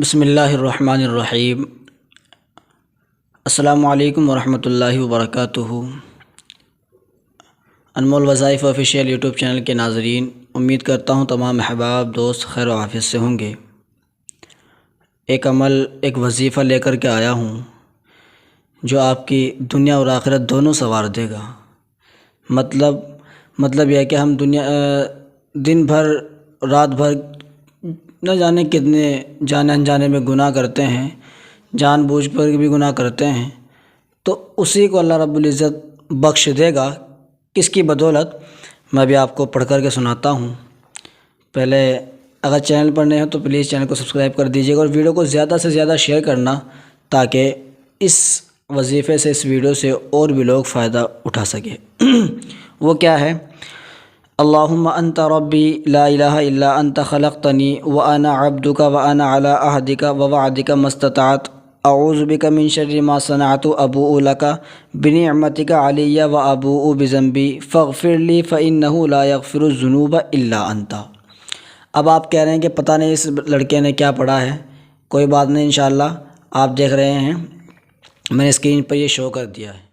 بسم اللہ الرحمن الرحیم۔ السلام علیکم ورحمۃ اللہ وبرکاتہ۔ انمول وظائف آفیشیل یوٹیوب چینل کے ناظرین، امید کرتا ہوں تمام احباب دوست خیر و عافیت سے ہوں گے۔ ایک وظیفہ لے کر کے آیا ہوں جو آپ کی دنیا اور آخرت دونوں سنوار دے گا۔ مطلب یہ ہے کہ ہم دن بھر رات بھر نہ جانے کتنے جانے انجانے میں گناہ کرتے ہیں، جان بوجھ کر بھی گناہ کرتے ہیں، تو اسی کو اللہ رب العزت بخش دے گا۔ کس کی بدولت؟ میں بھی آپ کو پڑھ کر کے سناتا ہوں۔ پہلے اگر چینل پر نئے ہو تو پلیز چینل کو سبسکرائب کر دیجیے گا اور ویڈیو کو زیادہ سے زیادہ شیئر کرنا، تاکہ اس وظیفے سے، اس ویڈیو سے اور بھی لوگ فائدہ اٹھا سکیں۔ وہ کیا ہے؟ اللہم انت ربی لا الہ الا انت خلقتنی وانا عبدک وانا علی عہدک ووعدک ما استطعت اعوذ بک من شر ما صنعت ابوء لک بنعمتک علی وابوء بذنبی فاغفر لی فانہ لا یغفر الذنوب الا انت۔ اب آپ کہہ رہے ہیں کہ پتہ نہیں اس لڑکے نے کیا پڑھا ہے۔ کوئی بات نہیں، انشاءاللہ آپ دیکھ رہے ہیں، میں نے اسکرین پر یہ شو کر دیا ہے۔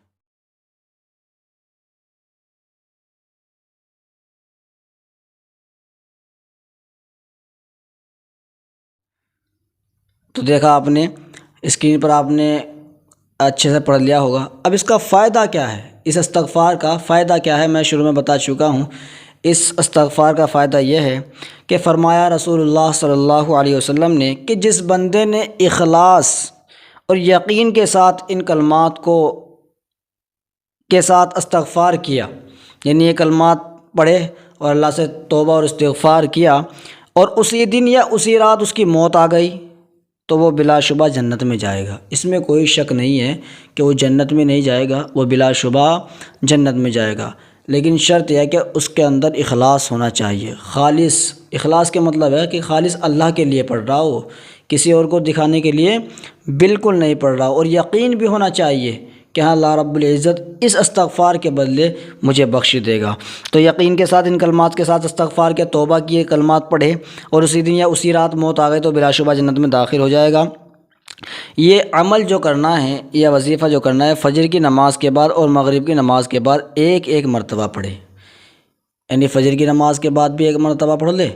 تو دیکھا آپ نے اسکرین پر، آپ نے اچھے سے پڑھ لیا ہوگا۔ اب اس کا فائدہ کیا ہے؟ اس استغفار کا فائدہ کیا ہے؟ میں شروع میں بتا چکا ہوں۔ اس استغفار کا فائدہ یہ ہے کہ فرمایا رسول اللہ صلی اللہ علیہ وسلم نے کہ جس بندے نے اخلاص اور یقین کے ساتھ ان کلمات کے ساتھ استغفار کیا، یعنی یہ کلمات پڑھے اور اللہ سے توبہ اور استغفار کیا، اور اسی دن یا اسی رات اس کی موت آ گئی، تو وہ بلا شبہ جنت میں جائے گا۔ اس میں کوئی شک نہیں ہے کہ وہ جنت میں نہیں جائے گا، وہ بلا شبہ جنت میں جائے گا۔ لیکن شرط یہ ہے کہ اس کے اندر اخلاص ہونا چاہیے، خالص۔ اخلاص کے مطلب ہے کہ خالص اللہ کے لیے پڑھ رہا ہو، کسی اور کو دکھانے کے لیے بالکل نہیں پڑھ رہا ہو، اور یقین بھی ہونا چاہیے کہ ہاں اللہ رب العزت اس استغفار کے بدلے مجھے بخش دے گا۔ تو یقین کے ساتھ ان کلمات کے ساتھ استغفار کے توبہ کیے، کلمات پڑھے، اور اسی دن یا اسی رات موت آ گئی تو بلا شبہ جنت میں داخل ہو جائے گا۔ یہ عمل جو کرنا ہے، یہ وظیفہ جو کرنا ہے، فجر کی نماز کے بعد اور مغرب کی نماز کے بعد ایک مرتبہ پڑھے، یعنی فجر کی نماز کے بعد بھی ایک مرتبہ پڑھ لے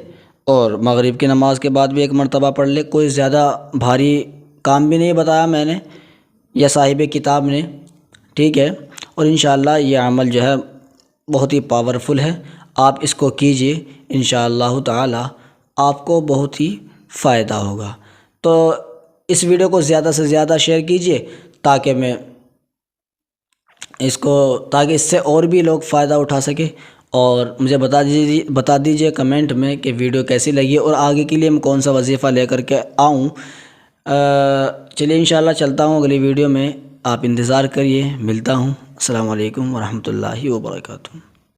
اور مغرب کی نماز کے بعد بھی ایک مرتبہ پڑھ لے۔ کوئی زیادہ بھاری کام بھی نہیں بتایا میں نے یا صاحب کتاب نے، ٹھیک ہے؟ اور انشاءاللہ یہ عمل جو ہے بہت ہی پاورفل ہے، آپ اس کو کیجئے، انشاءاللہ تعالی آپ کو بہت ہی فائدہ ہوگا۔ تو اس ویڈیو کو زیادہ سے زیادہ شیئر کیجئے تاکہ اس سے اور بھی لوگ فائدہ اٹھا سکیں، اور مجھے بتا دیجئے کمنٹ میں کہ ویڈیو کیسی لگی اور آگے کے لیے میں کون سا وظیفہ لے کر کے آؤں۔ چلیے انشاءاللہ چلتا ہوں اگلی ویڈیو میں، آپ انتظار کریے، ملتا ہوں۔ السلام علیکم ورحمۃ اللہ وبرکاتہ۔